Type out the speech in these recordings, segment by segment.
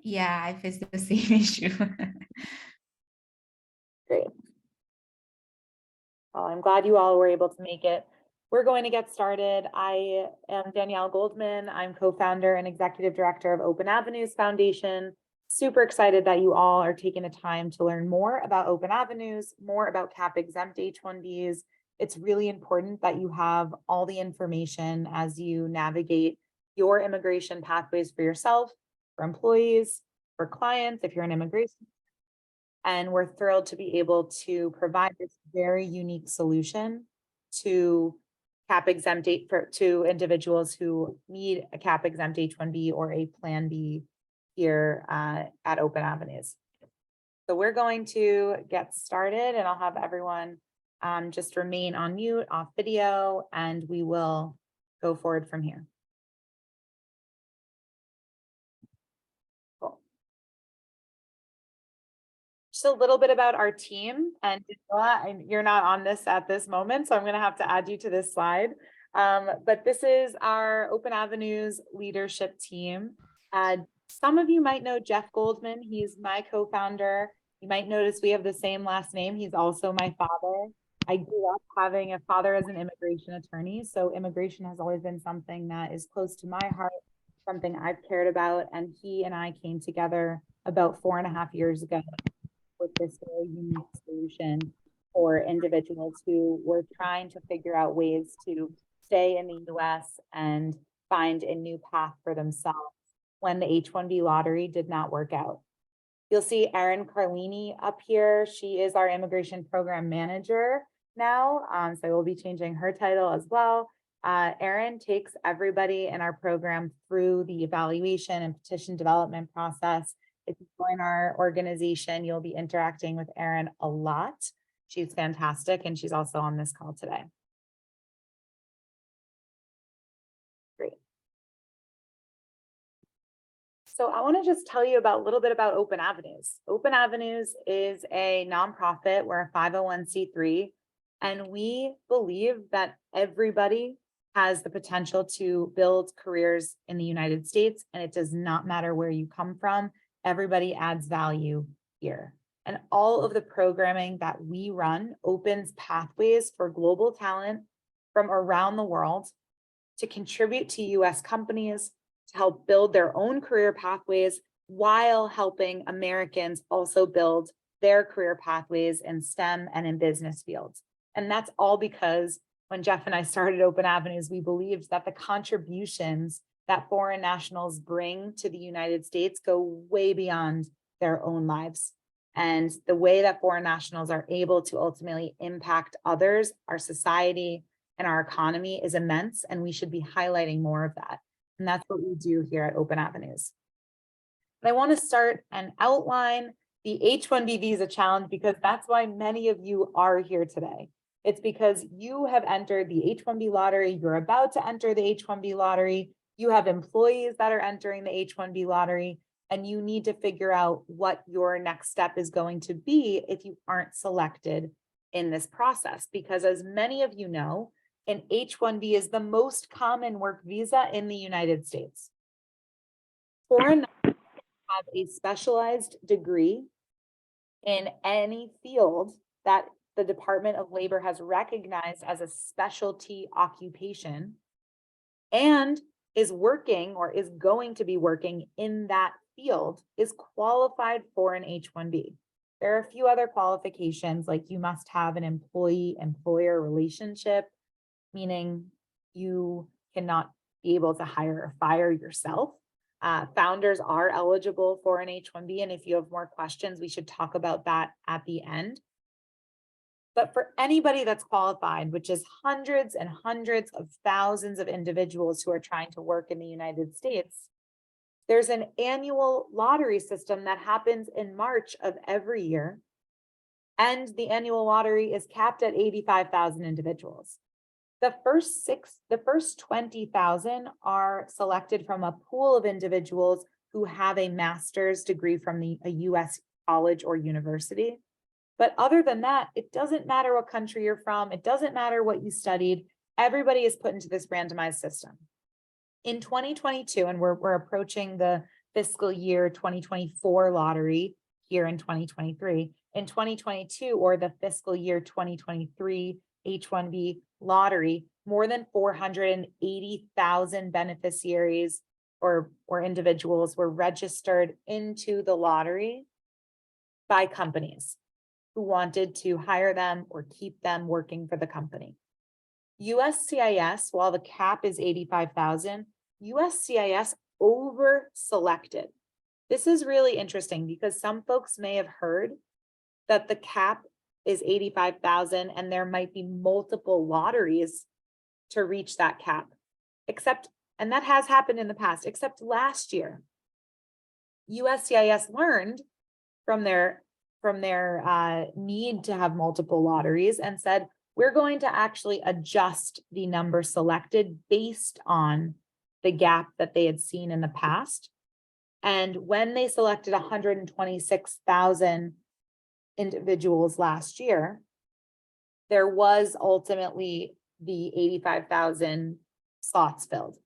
Yeah, I face the same issue. Great. Well, I'm glad you all were able to make it. We're going to get started. I am Danielle Goldman. I'm co-founder and executive director of Open Avenues Foundation. Super excited that you all are taking the time to learn more about Open Avenues, more about Cap-exempt H-1Bs. It's really important that you have all the information as you navigate your immigration pathways for yourself, for employees, for clients, if you're an immigration. And we're thrilled to be able to provide this very unique solution to to individuals who need a Cap-exempt H-1B or a Plan B here at Open Avenues. So we're going to get started, and I'll have everyone just remain on mute, off video, and we will go forward from here. Cool. Just a little bit about our team, and you're not on this at this moment, so I'm going to have to add you to this slide. But this is our Open Avenues leadership team. Some of you might know Jeff Goldman. He's my co-founder. You might notice we have the same last name. He's also my father. I grew up having a father as an immigration attorney, so immigration has always been something that is close to my heart, something I've cared about, and he and I came together about 4.5 years ago with this very unique solution for individuals who were trying to figure out ways to stay in the US and find a new path for themselves when the H-1B lottery did not work out. You'll see Erin Carlini up here. She is our immigration program manager now, so we'll be changing her title as well. Erin takes everybody in our program through the evaluation and petition development process. If you join our organization, you'll be interacting with Erin a lot. She's fantastic, and she's also on this call today. Great. So I want to just tell you about a little bit about Open Avenues. Open Avenues is a nonprofit. We're a 501c3, and we believe that everybody has the potential to build careers in the United States, and it does not matter where you come from. Everybody adds value here. And all of the programming that we run opens pathways for global talent from around the world to contribute to US companies, to help build their own career pathways while helping Americans also build their career pathways in STEM and in business fields. And that's all because when Jeff and I started Open Avenues, we believed that the contributions that foreign nationals bring to the United States go way beyond their own lives. And the way that foreign nationals are able to ultimately impact others, our society, and our economy is immense, and we should be highlighting more of that. And that's what we do here at Open Avenues. And I want to start and outline the H-1B visa challenge, because that's why many of you are here today. It's because you have entered the H-1B lottery, you're about to enter the H-1B lottery, you have employees that are entering the H-1B lottery, and you need to figure out what your next step is going to be if you aren't selected in this process. Because as many of you know, an H-1B is the most common work visa in the United States. Foreign nationals have a specialized degree in any field that the Department of Labor has recognized as a specialty occupation and is working or is going to be working in that field is qualified for an H-1B. There are a few other qualifications, like you must have an employee-employer relationship, meaning you cannot be able to hire or fire yourself. Founders are eligible for an H-1B, and if you have more questions, we should talk about that at the end. But for anybody that's qualified, which is hundreds and hundreds of thousands of individuals who are trying to work in the United States, there's an annual lottery system that happens in March of every year. And the annual lottery is capped at 85,000 individuals. The first 20,000 are selected from a pool of individuals who have a master's degree from a US college or university. But other than that, it doesn't matter what country you're from. It doesn't matter what you studied. Everybody is put into this randomized system. In 2022, and we're approaching the fiscal year 2024 lottery here in 2023. In 2022, or the fiscal year 2023 H-1B lottery, more than 480,000 beneficiaries or individuals were registered into the lottery by companies who wanted to hire them or keep them working for the company. USCIS, while the cap is 85,000, USCIS over selected. This is really interesting because some folks may have heard that the cap is 85,000 and there might be multiple lotteries to reach that cap, and that has happened in the past, except last year, USCIS learned from their need to have multiple lotteries and said, we're going to actually adjust the number selected based on the gap that they had seen in the past. And when they selected 126,000 individuals last year, there was ultimately the 85,000 slots filled.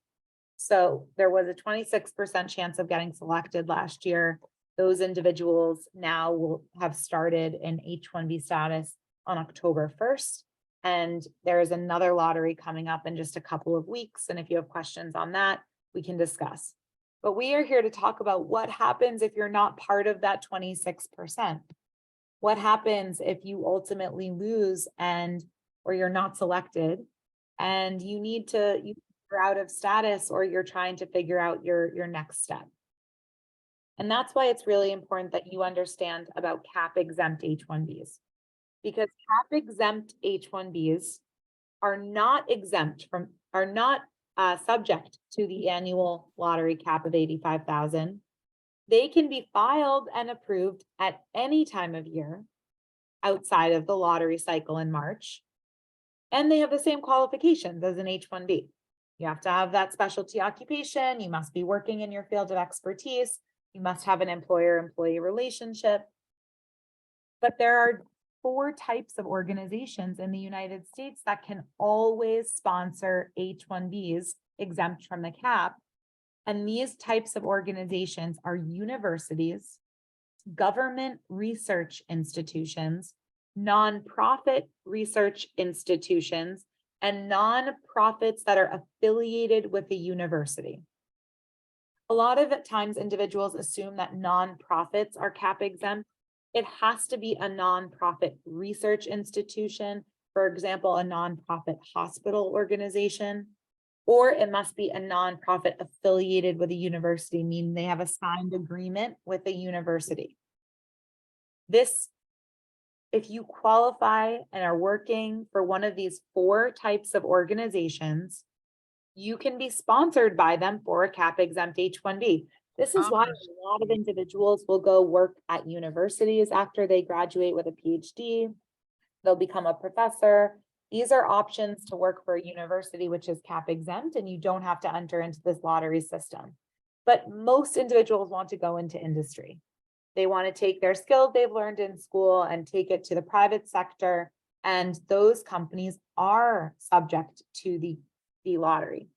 So there was a 26% chance of getting selected last year. Those individuals now will have started in H-1B status on October 1st. And there is another lottery coming up in just a couple of weeks. And if you have questions on that, we can discuss. But we are here to talk about what happens if you're not part of that 26%. What happens if you ultimately lose or you're not selected and you're out of status, or you're trying to figure out your next step. And that's why it's really important that you understand about cap-exempt H-1Bs, because cap-exempt H-1Bs are not subject to the annual lottery cap of 85,000. They can be filed and approved at any time of year outside of the lottery cycle in March. And they have the same qualifications as an H-1B. You have to have that specialty occupation. You must be working in your field of expertise. You must have an employer-employee relationship. But there are 4 types of organizations in the United States that can always sponsor H-1Bs exempt from the cap. And these types of organizations are universities, government research institutions, nonprofit research institutions, and nonprofits that are affiliated with the university. A lot of times individuals assume that nonprofits are cap exempt. It has to be a nonprofit research institution, for example, a nonprofit hospital organization, or it must be a nonprofit affiliated with a university, meaning they have a signed agreement with a university. If you qualify and are working for one of these 4 types of organizations, you can be sponsored by them for a cap-exempt H-1B. This is why a lot of individuals will go work at universities after they graduate with a PhD. They'll become a professor. These are options to work for a university, which is cap-exempt, and you don't have to enter into this lottery system. But most individuals want to go into industry. They want to take their skills they've learned in school and take it to the private sector. And those companies are subject to the lottery.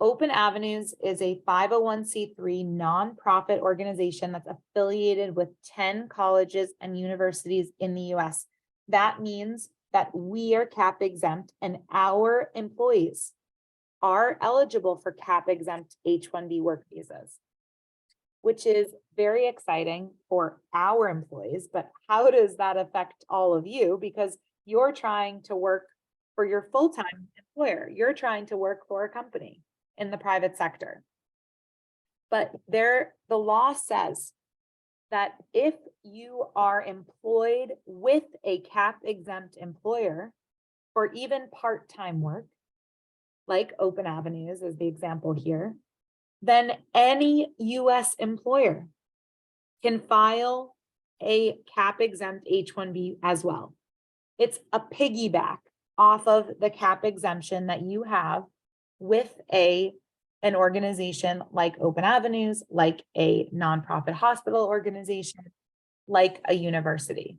Open Avenues is a 501c3 nonprofit organization that's affiliated with 10 colleges and universities in the US. That means that we are cap exempt and our employees are eligible for cap exempt H-1B work visas, which is very exciting for our employees. But how does that affect all of you? Because you're trying to work for your full-time employer. You're trying to work for a company in the private sector. But the law says that if you are employed with a cap-exempt employer for even part-time work, like Open Avenues is the example here, then any US employer can file a cap-exempt H-1B as well. It's a piggyback off of the cap exemption that you have with an organization like Open Avenues, like a nonprofit hospital organization, like a university.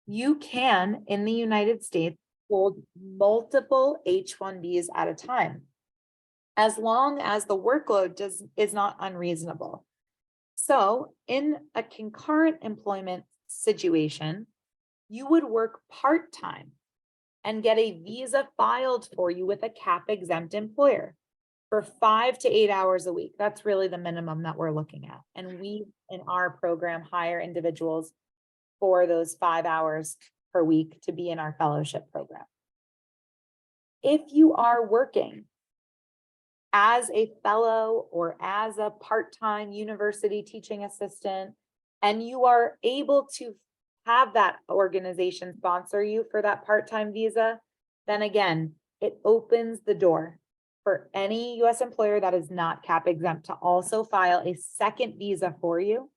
You can, in the United States, hold multiple H-1Bs at a time. as long as the workload is not unreasonable. So in a concurrent employment situation, you would work part-time and get a visa filed for you with a cap-exempt employer for 5 to 8 hours a week. That's really the minimum that we're looking at. And we, in our program, hire individuals for those 5 hours per week to be in our fellowship program. If you are working as a fellow or as a part-time university teaching assistant, and you are able to have that organization sponsor you for that part-time visa, then again, it opens the door for any US employer that is not cap exempt to also file a second visa for you.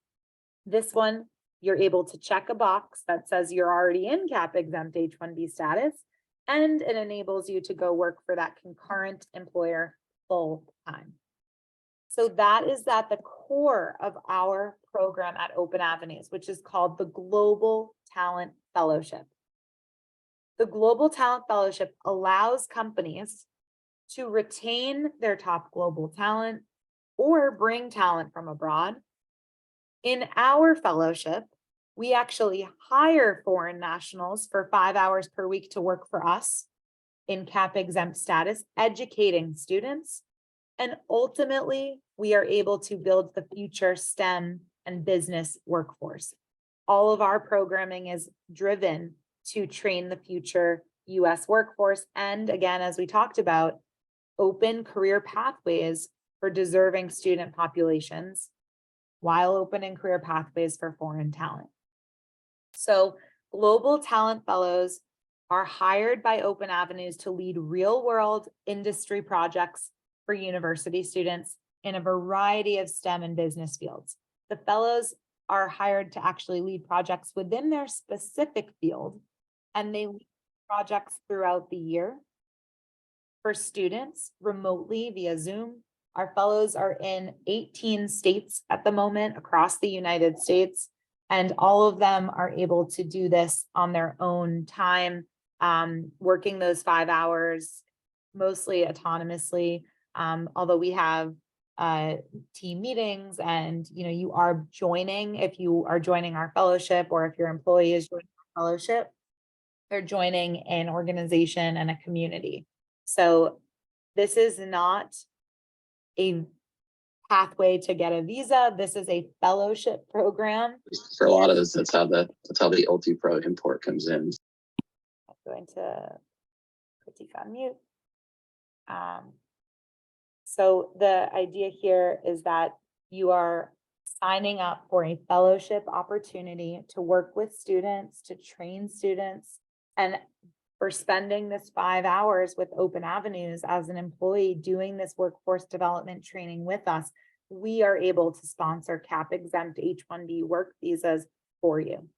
This one, you're able to check a box that says you're already in cap exempt H-1B status, and it enables you to go work for that concurrent employer full time. So that is at the core of our program at Open Avenues, which is called the Global Talent Fellowship. The Global Talent Fellowship allows companies to retain their top global talent or bring talent from abroad. In our fellowship, we actually hire foreign nationals for 5 hours per week to work for us in cap exempt status, educating students. And ultimately, we are able to build the future STEM and business workforce. All of our programming is driven to train the future US workforce. And again, as we talked about, open career pathways for deserving student populations while opening career pathways for foreign talent. So Global Talent Fellows are hired by Open Avenues to lead real-world industry projects for university students in a variety of STEM and business fields. The fellows are hired to actually lead projects within their specific field, and they lead projects throughout the year for students remotely via Zoom. Our fellows are in 18 states at the moment across the United States, and all of them are able to do this on their own time, working those 5 hours, mostly autonomously. Although we have team meetings, and you are joining, if you are joining our fellowship, or if your employee is joining our fellowship, they're joining an organization and a community. So this is not a pathway to get a visa. This is a fellowship program. For a lot of us, that's how the LT Pro import comes in. I'm going to critique on mute. So the idea here is that you are signing up for a fellowship opportunity to work with students, to train students, and for spending this 5 hours with Open Avenues as an employee doing this workforce development training with us, we are able to sponsor cap-exempt H-1B work visas for you.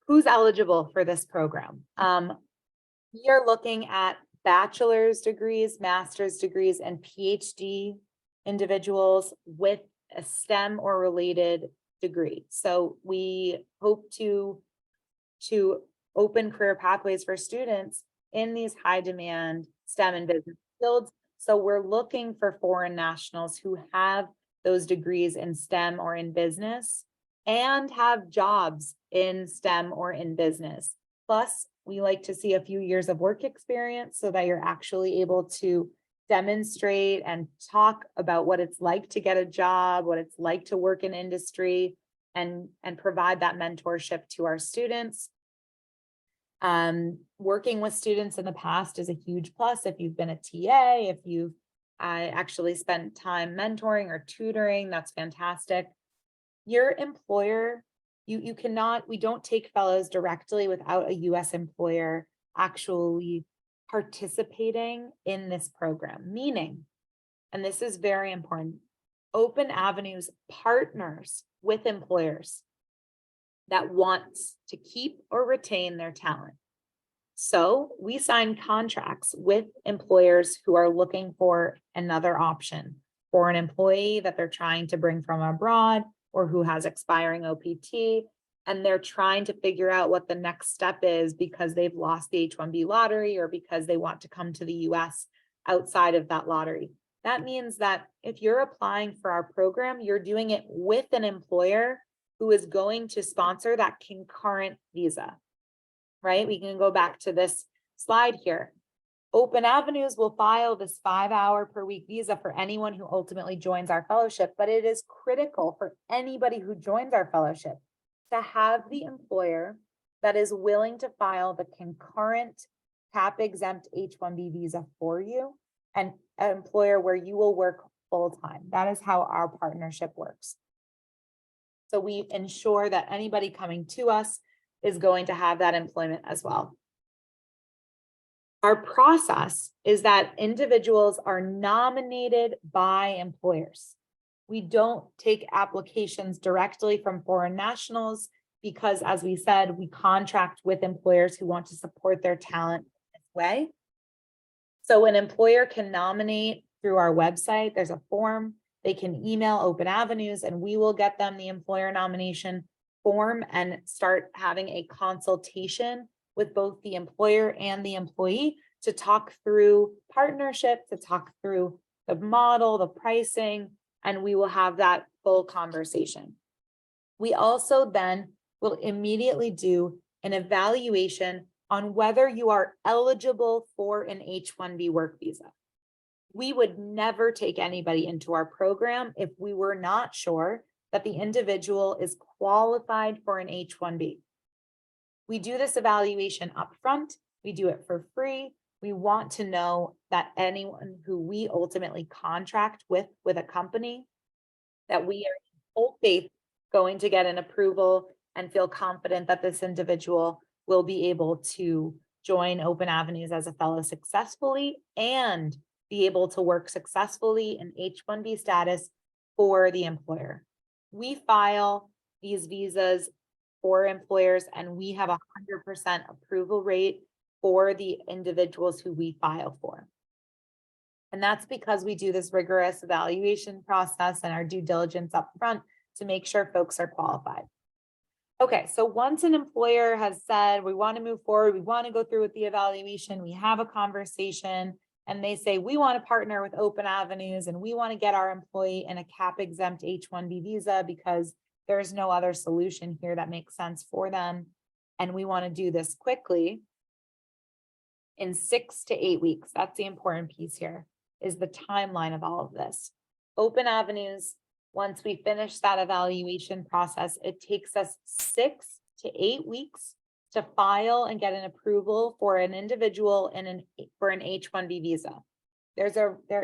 Who's eligible for this program? We are looking at bachelor's degrees, master's degrees, and PhD individuals with a STEM or related degree. So we hope to open career pathways for students in these high demand STEM and business fields. So we're looking for foreign nationals who have those degrees in STEM or in business and have jobs in STEM or in business. Plus, we like to see a few years of work experience so that you're actually able to demonstrate and talk about what it's like to get a job, what it's like to work in industry, and provide that mentorship to our students. Working with students in the past is a huge plus. If you've been a TA, if you've actually spent time mentoring or tutoring, that's fantastic. Your employer, we don't take fellows directly without a US employer actually participating in this program, meaning, and this is very important, Open Avenues partners with employers that want to keep or retain their talent. So we sign contracts with employers who are looking for another option for an employee that they're trying to bring from abroad or who has expiring OPT. and they're trying to figure out what the next step is because they've lost the H-1B lottery or because they want to come to the US outside of that lottery. That means that if you're applying for our program, you're doing it with an employer who is going to sponsor that concurrent visa, right? We can go back to this slide here. Open Avenues will file this 5-hour per week visa for anyone who ultimately joins our fellowship, but it is critical for anybody who joins our fellowship to have the employer that is willing to file the concurrent Cap-exempt H-1B visa for you, and an employer where you will work full-time. That is how our partnership works. So we ensure that anybody coming to us is going to have that employment as well. Our process is that individuals are nominated by employers. We don't take applications directly from foreign nationals because, as we said, we contract with employers who want to support their talent this way. So an employer can nominate through our website. There's a form. They can email Open Avenues and we will get them the employer nomination form and start having a consultation with both the employer and the employee to talk through partnership, to talk through the model, the pricing, and we will have that full conversation. We also then will immediately do an evaluation on whether you are eligible for an H-1B work visa. We would never take anybody into our program if we were not sure that the individual is qualified for an H-1B. We do this evaluation upfront. We do it for free. We want to know that anyone who we ultimately contract with a company, that we are in full faith going to get an approval and feel confident that this individual will be able to join Open Avenues as a fellow successfully and be able to work successfully in H-1B status for the employer. We file these visas for employers and we have 100% approval rate for the individuals who we file for. And that's because we do this rigorous evaluation process and our due diligence up front to make sure folks are qualified. Okay, so once an employer has said, we want to move forward, we want to go through with the evaluation, we have a conversation, and they say, we want to partner with Open Avenues and we want to get our employee in a Cap-exempt H-1B visa because there's no other solution here that makes sense for them. And we want to do this quickly in 6 to 8 weeks. That's the important piece here, is the timeline of all of this. Open Avenues, once we finish that evaluation process, it takes us 6 to 8 weeks to file and get an approval for an individual for an H-1B visa. There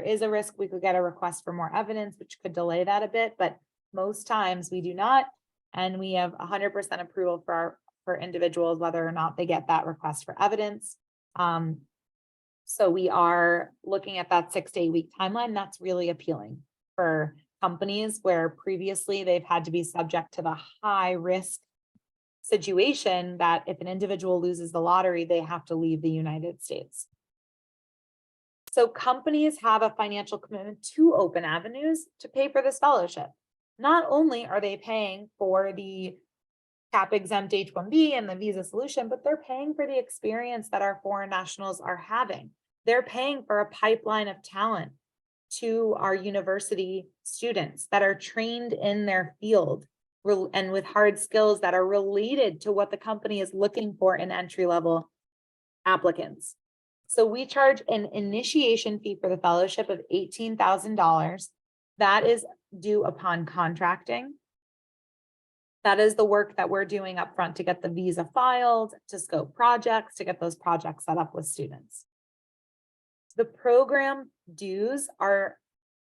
is a risk we could get a request for more evidence, which could delay that a bit, but most times we do not, and we have 100% approval for individuals, whether or not they get that request for evidence. So we are looking at that 6 to 8 week timeline. That's really appealing for companies where previously they've had to be subject to the high risk situation that if an individual loses the lottery, they have to leave the United States. So companies have a financial commitment to Open Avenues to pay for this fellowship. Not only are they paying for the Cap-exempt H-1B and the visa solution, but they're paying for the experience that our foreign nationals are having. They're paying for a pipeline of talent to our university students that are trained in their field and with hard skills that are related to what the company is looking for in entry-level applicants. So we charge an initiation fee for the fellowship of $18,000. That is due upon contracting. That is the work that we're doing up front to get the visa filed, to scope projects, to get those projects set up with students. The program dues are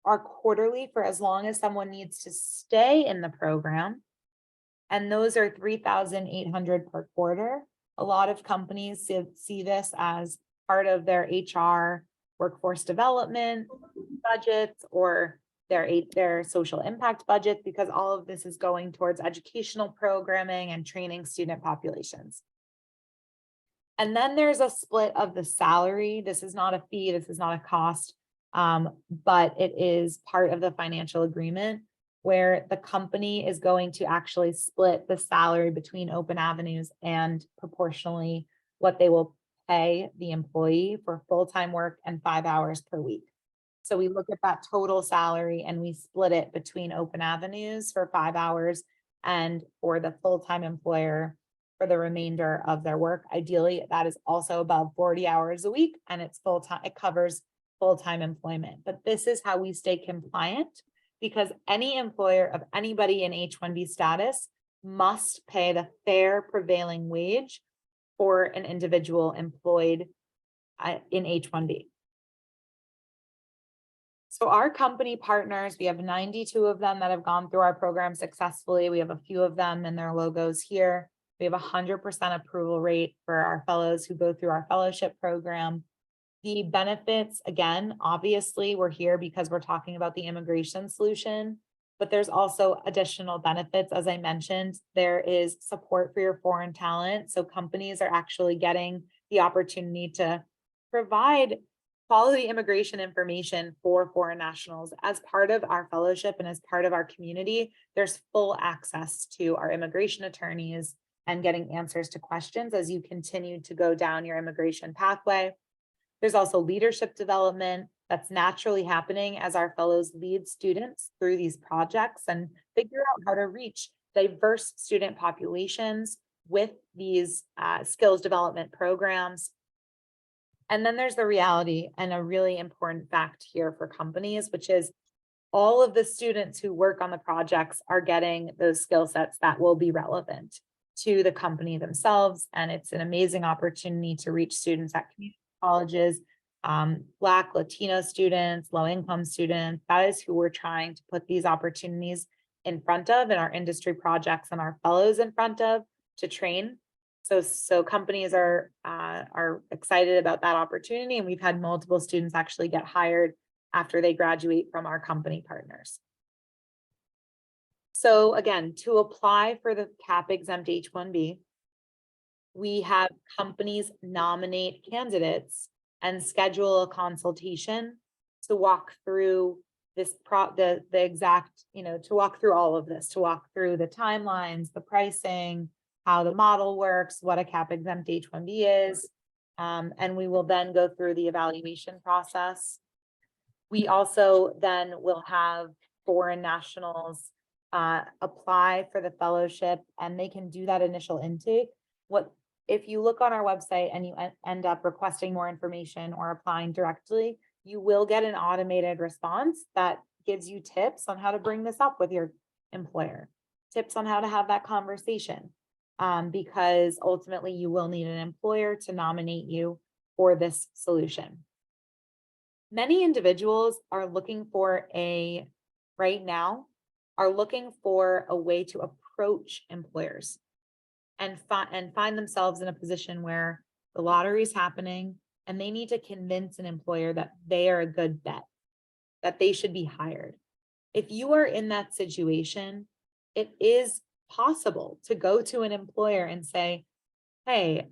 quarterly for as long as someone needs to stay in the program. And those are $3,800 per quarter. A lot of companies see this as part of their HR workforce development budgets or their social impact budget, because all of this is going towards educational programming and training student populations. And then there's a split of the salary. This is not a fee, this is not a cost, but it is part of the financial agreement. where the company is going to actually split the salary between open avenues and proportionally what they will pay the employee for full-time work and 5 hours per week. So we look at that total salary and we split it between open avenues for 5 hours and for the full-time employer for the remainder of their work. Ideally, that is also above 40 hours a week and it's full-time, it covers full-time employment. But this is how we stay compliant, because any employer of anybody in H-1B status must pay the fair prevailing wage for an individual employed in H-1B. So our company partners, we have 92 of them that have gone through our program successfully. We have a few of them and their logos here. We have 100% approval rate for our fellows who go through our fellowship program. The benefits, again, obviously we're here because we're talking about the immigration solution, but there's also additional benefits. As I mentioned, there is support for your foreign talent. So companies are actually getting the opportunity to provide quality immigration information for foreign nationals as part of our fellowship and as part of our community. There's full access to our immigration attorneys and getting answers to questions as you continue to go down your immigration pathway. There's also leadership development that's naturally happening as our fellows lead students through these projects and figure out how to reach diverse student populations with these skills development programs. And then there's the reality and a really important fact here for companies, which is all of the students who work on the projects are getting those skill sets that will be relevant to the company themselves. And it's an amazing opportunity to reach students at community colleges, Black, Latino students, low-income students. That is who we're trying to put these opportunities in front of, and our industry projects and our fellows in front of to train. So companies are excited about that opportunity, and we've had multiple students actually get hired after they graduate from our company partners. So again, to apply for the Cap-exempt H-1B, we have companies nominate candidates and schedule a consultation to walk through this the exact, to walk through all of this, to walk through the timelines, the pricing, how the model works, what a Cap-exempt H-1B is, and we will then go through the evaluation process. We also then will have foreign nationals apply for the fellowship, and they can do that initial intake. If you look on our website and you end up requesting more information or applying directly, you will get an automated response that gives you tips on how to bring this up with your employer, tips on how to have that conversation, because ultimately you will need an employer to nominate you for this solution. Many individuals are looking for right now, are looking for a way to approach employers and find themselves in a position where the lottery is happening and they need to convince an employer that they are a good bet, that they should be hired. If you are in that situation, it is possible to go to an employer and say, hey,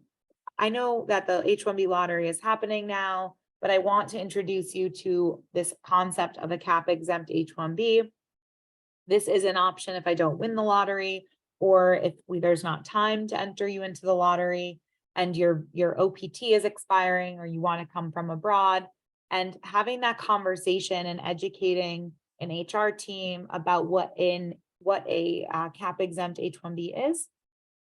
I know that the H-1B lottery is happening now, but I want to introduce you to this concept of a Cap-exempt H-1B. This is an option if I don't win the lottery, or if there's not time to enter you into the lottery and your OPT is expiring, or you want to come from abroad, and having that conversation and educating an HR team about what a Cap-exempt H-1B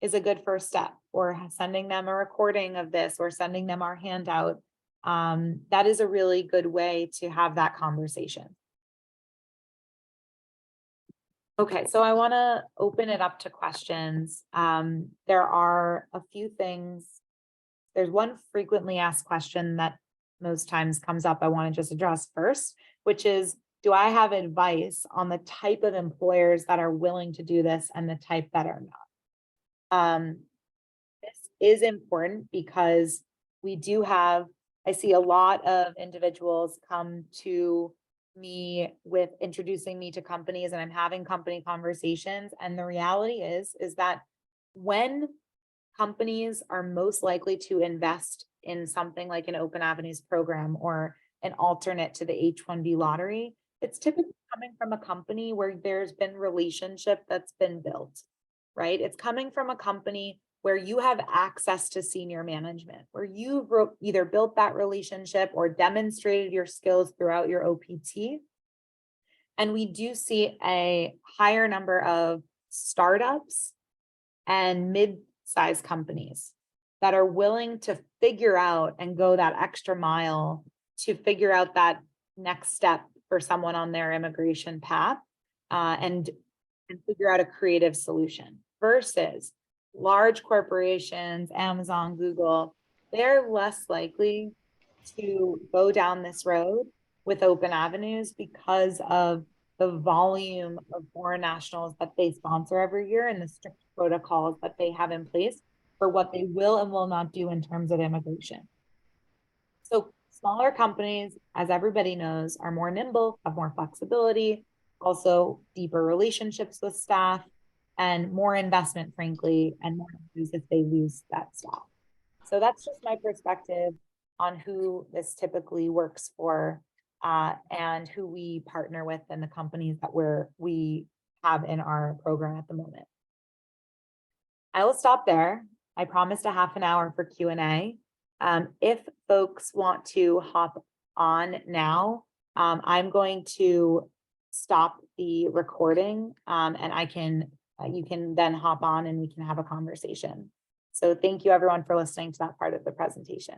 is a good first step, or sending them a recording of this or sending them our handout. That is a really good way to have that conversation. Okay, so I want to open it up to questions. There are a few things. There's one frequently asked question that most times comes up I want to just address first, which is, do I have advice on the type of employers that are willing to do this and the type that are not? This is important because I see a lot of individuals come to me with introducing me to companies, and I'm having company conversations. And the reality is that when companies are most likely to invest in something like an Open Avenues program or an alternate to the H-1B lottery, It's typically coming from a company where there's been relationship that's been built, right? It's coming from a company where you have access to senior management, where you've either built that relationship or demonstrated your skills throughout your OPT. And we do see a higher number of startups and mid-sized companies that are willing to figure out and go that extra mile to figure out that next step for someone on their immigration path, and figure out a creative solution versus large corporations, Amazon, Google. They're less likely to go down this road with open avenues because of the volume of foreign nationals that they sponsor every year and the strict protocols that they have in place for what they will and will not do in terms of immigration. So smaller companies, as everybody knows, are more nimble, have more flexibility, also deeper relationships with staff, and more investment, frankly, and more issues if they lose that staff. So that's just my perspective on who this typically works for, and who we partner with and the companies that we have in our program at the moment. I will stop there. I promised a half an hour for Q&A. If folks want to hop on now, I'm going to stop the recording, and you can then hop on and we can have a conversation. So thank you everyone for listening to that part of the presentation.